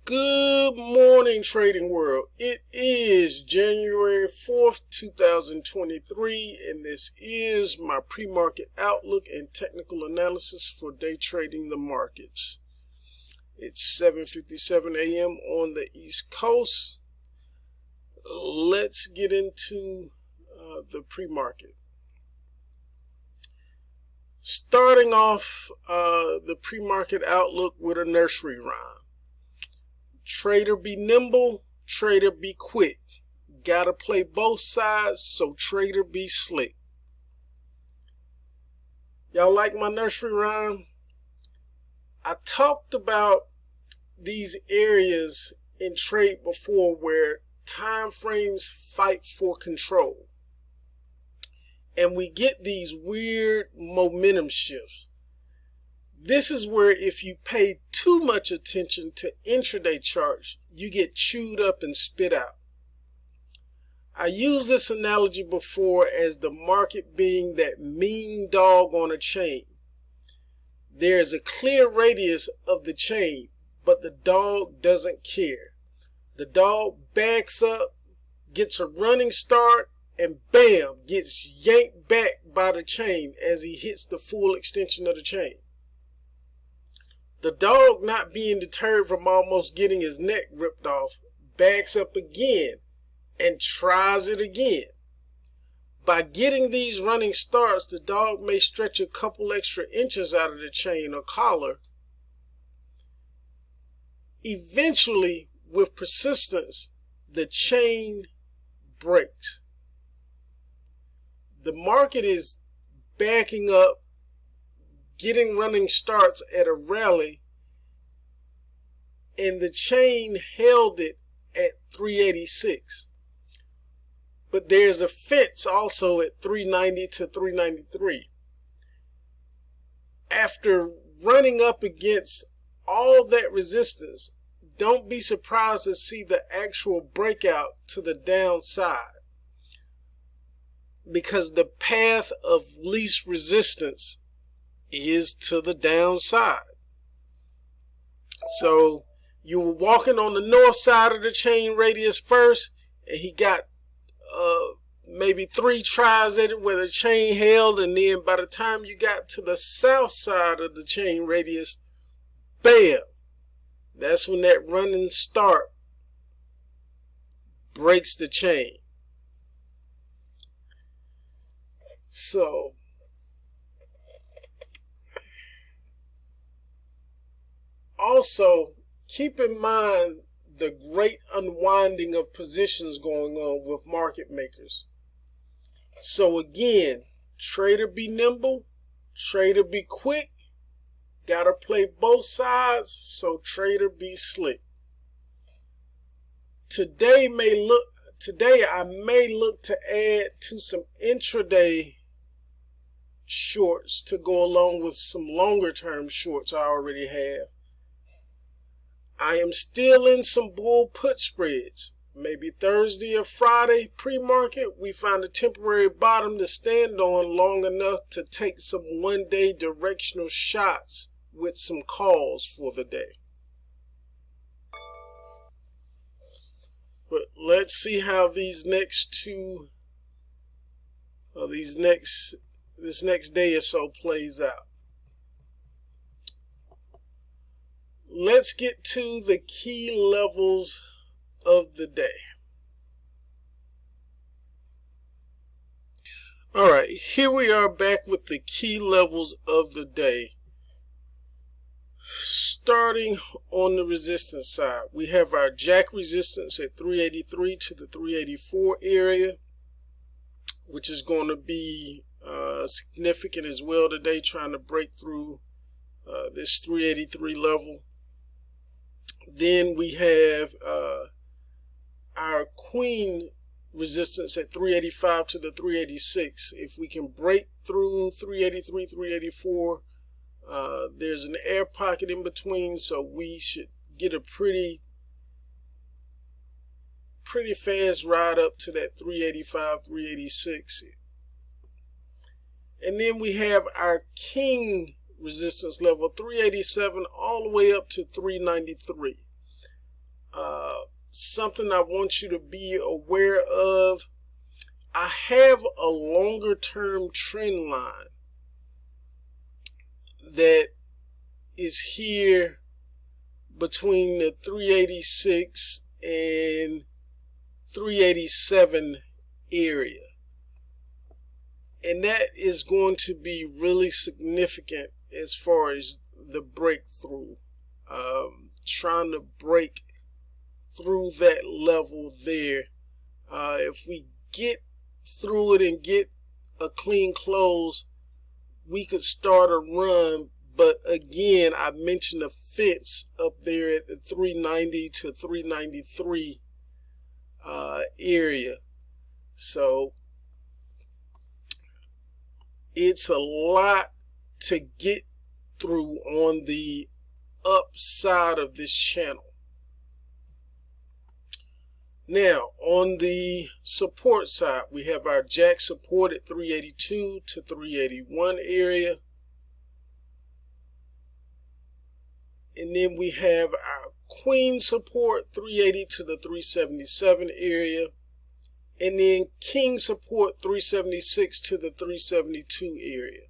Good morning, trading world. It is January 4th, 2023, and this is my pre-market outlook and technical analysis for day trading the markets. It's 7:57 a.m. on the East Coast. Let's get into the pre-market. Starting off the pre-market outlook with a nursery rhyme. Trader be nimble, trader be quick. Gotta play both sides, so trader be slick. Y'all like my nursery rhyme? I talked about these areas in trade before where time frames fight for control. And we get these weird momentum shifts. This is where if you pay too much attention to intraday charts, you get chewed up and spit out. I used this analogy before as the market being that mean dog on a chain. There is a clear radius of the chain, but the dog doesn't care. The dog backs up, gets a running start, and bam, gets yanked back by the chain as he hits the full extension of the chain. The dog, not being deterred from almost getting his neck ripped off, backs up again and tries it again. By getting these running starts, the dog may stretch a couple extra inches out of the chain or collar. Eventually, with persistence, the chain breaks. The market is backing up, getting running starts at a rally, and the chain held it at 386. But there's a fence also at 390 to 393. After running up against all that resistance, don't be surprised to see the actual breakout to the downside, because the path of least resistance is to the downside. So you were walking on the north side of the chain radius first, and he got maybe 3 tries at it where the chain held, and then by the time you got to the south side of the chain radius, bam, that's when that running start breaks the chain. So also, keep in mind the great unwinding of positions going on with market makers. So again, trader be nimble, trader be quick, gotta play both sides, so trader be slick. Today I may look to add to some intraday shorts to go along with some longer term shorts I already have. I am still in some bull put spreads. Maybe Thursday or Friday pre-market, we find a temporary bottom to stand on long enough to take some one-day directional shots with some calls for the day. But let's see how these next two, this next day or so plays out. Let's get to the key levels of the day. All right, here we are back with the key levels of the day. Starting on the resistance side, we have our jack resistance at 383 to the 384 area, which is going to be significant as well today, trying to break through this 383 level. Then we have our queen resistance at 385 to the 386. If we can break through 383, 384, there's an air pocket in between, so we should get a pretty fast ride up to that 385, 386. And then we have our king resistance level 387 all the way up to 393. something I want you to be aware of. I have a longer term trend line that is here between the 386 and 387 area. And that is going to be really significant as far as the breakthrough. Trying to break through that level there. If we get through it and get a clean close, we could start a run. But again, I mentioned a fence up there at the 390 to 393 area. So it's a lot to get through on the upside of this channel. Now, on the support side, we have our jack support at 382 to 381 area. And then we have our queen support, 380 to the 377 area. And then king support, 376 to the 372 area.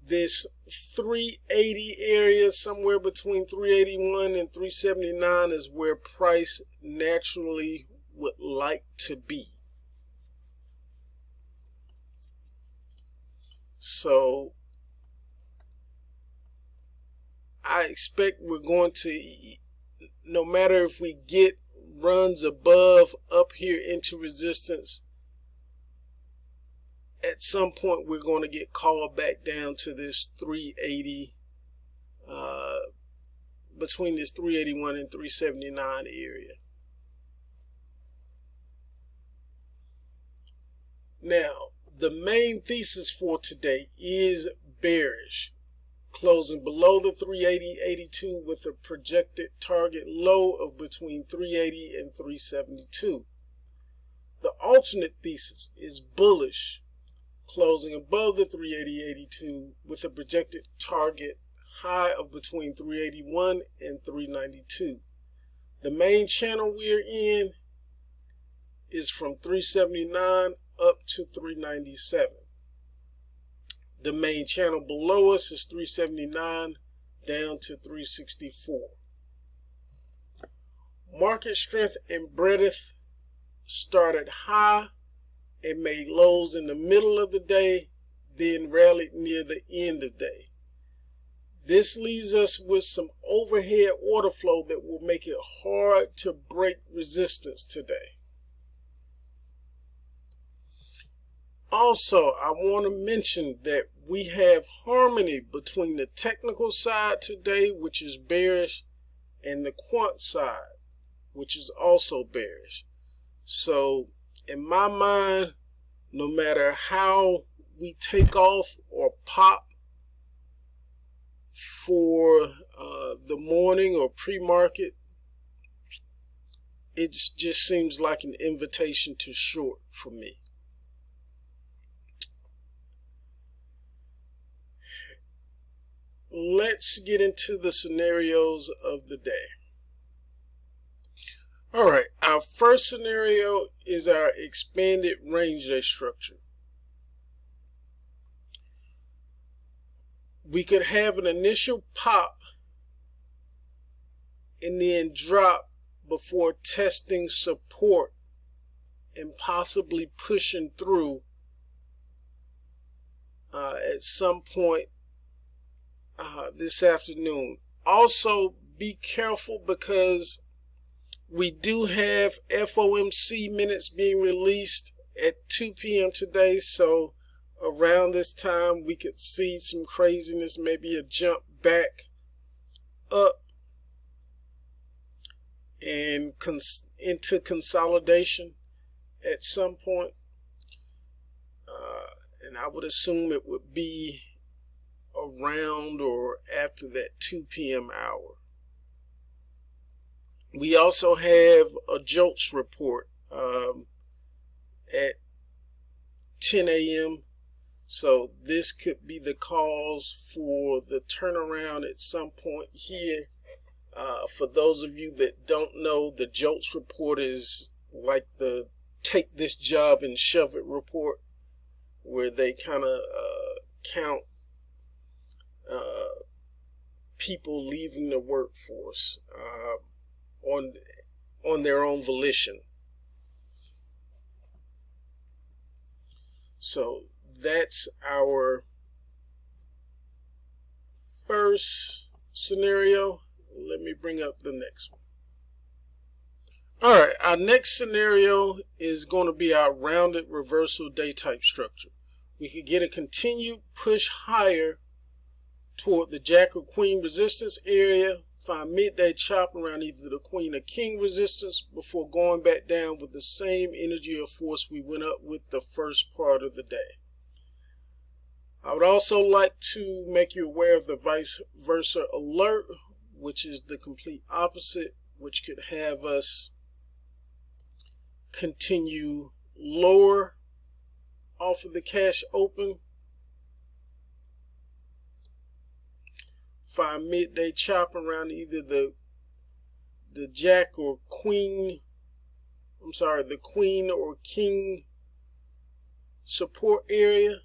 This 380 area, somewhere between 381 and 379, is where price naturally would like to be. So I expect we're going to, no matter if we get runs above up here into resistance, at some point we're going to get called back down to this 380, between this 381 and 379 area. Now, the main thesis for today is bearish, closing below the 380.82 with a projected target low of between 380 and 372. The alternate thesis is bullish, closing above the 380.82 with a projected target high of between 381 and 392. The main channel we're in is from 379 up to 397. The main channel below us is 379 down to 364. Market strength and breadth started high and made lows in the middle of the day, then rallied near the end of the day. This leaves us with some overhead order flow that will make it hard to break resistance today. Also, I want to mention that we have harmony between the technical side today, which is bearish, and the quant side, which is also bearish. So, in my mind, no matter how we take off or pop for the morning or pre-market, it just seems like an invitation to short for me. Let's get into the scenarios of the day. All right, our first scenario is our expanded range day structure. We could have an initial pop and then drop before testing support and possibly pushing through at some point this afternoon. Also, be careful because we do have FOMC minutes being released at 2 p.m. today, so around this time we could see some craziness, maybe a jump back up and into consolidation at some point. And I would assume it would be around or after that 2 p.m. hour. We also have a JOLTS report at 10 a.m. So this could be the cause for the turnaround at some point here For those of you that don't know, the JOLTS report is like the take this job and shove it report, where they kind of count people leaving the workforce on their own volition. So that's our first scenario. Let me bring up the next one. All right, our next scenario is going to be our rounded reversal day type structure. We could get a continued push higher toward the jack or queen resistance area, find midday chop around either the queen or king resistance before going back down with the same energy or force we went up with the first part of the day. I would also like to make you aware of the vice versa alert, which is the complete opposite, which could have us continue lower off of the cash open, find midday chop around either the jack or queen, the queen or king support area,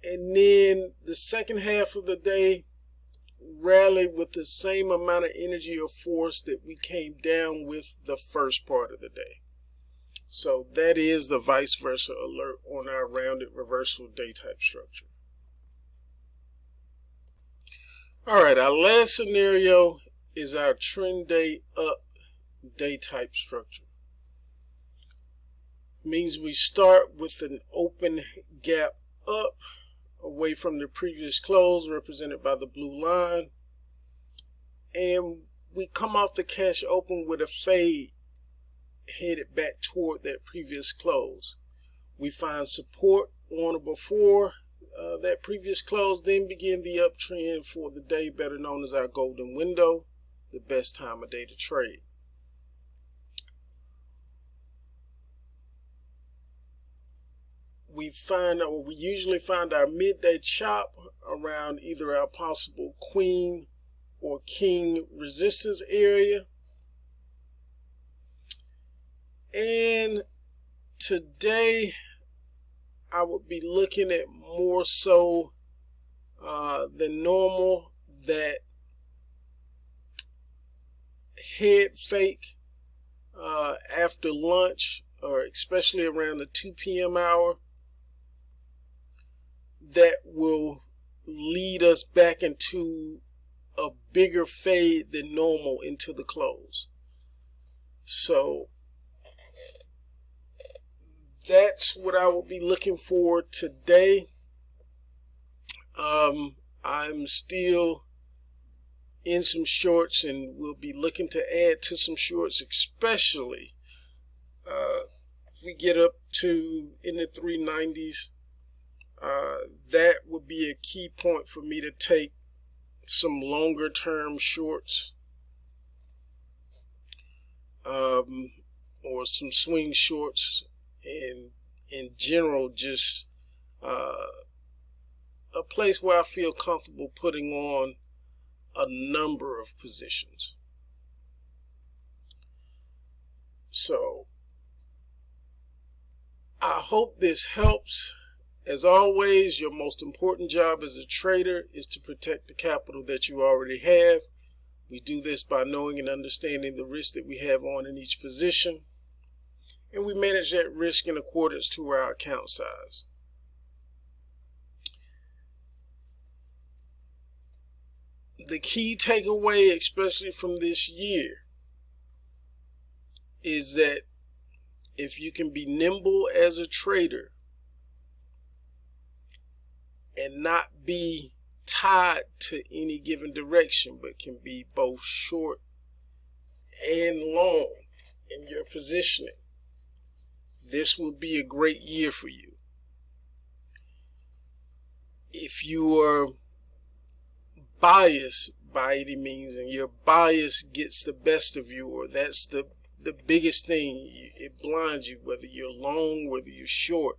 and then the second half of the day rally with the same amount of energy or force that we came down with the first part of the day. So that is the vice versa alert on our rounded reversal day type structure. All right, our last scenario is our trend day up day type structure. Means we start with an open gap up away from the previous close represented by the blue line, and we come off the cash open with a fade headed back toward that previous close. We find support on or before that previous close, then begin the uptrend for the day, better known as our golden window, the best time of day to trade. We usually find our midday chop around either our possible queen or king resistance area. And today I would be looking at more so than normal that head fake after lunch, or especially around the 2 p.m. hour, that will lead us back into a bigger fade than normal into the close. So that's what I will be looking for today. I'm still in some shorts and will be looking to add to some shorts, especially if we get up to in the 390s. That would be a key point for me to take some longer term shorts, or some swing shorts, and in general just a place where I feel comfortable putting on a number of positions. So I hope this helps. As always, your most important job as a trader is to protect the capital that you already have. We do this by knowing and understanding the risk that we have on in each position, and we manage that risk in accordance to our account size. The key takeaway, especially from this year, is that if you can be nimble as a trader and not be tied to any given direction, but can be both short and long in your positioning, this will be a great year for you. If you are biased by any means and your bias gets the best of you, or that's the biggest thing, it blinds you, whether you're long, whether you're short,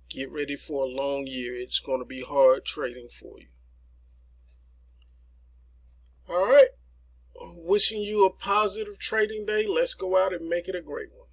get ready for a long year. It's going to be hard trading for you. wishing you a positive trading day. Let's go out and make it a great one.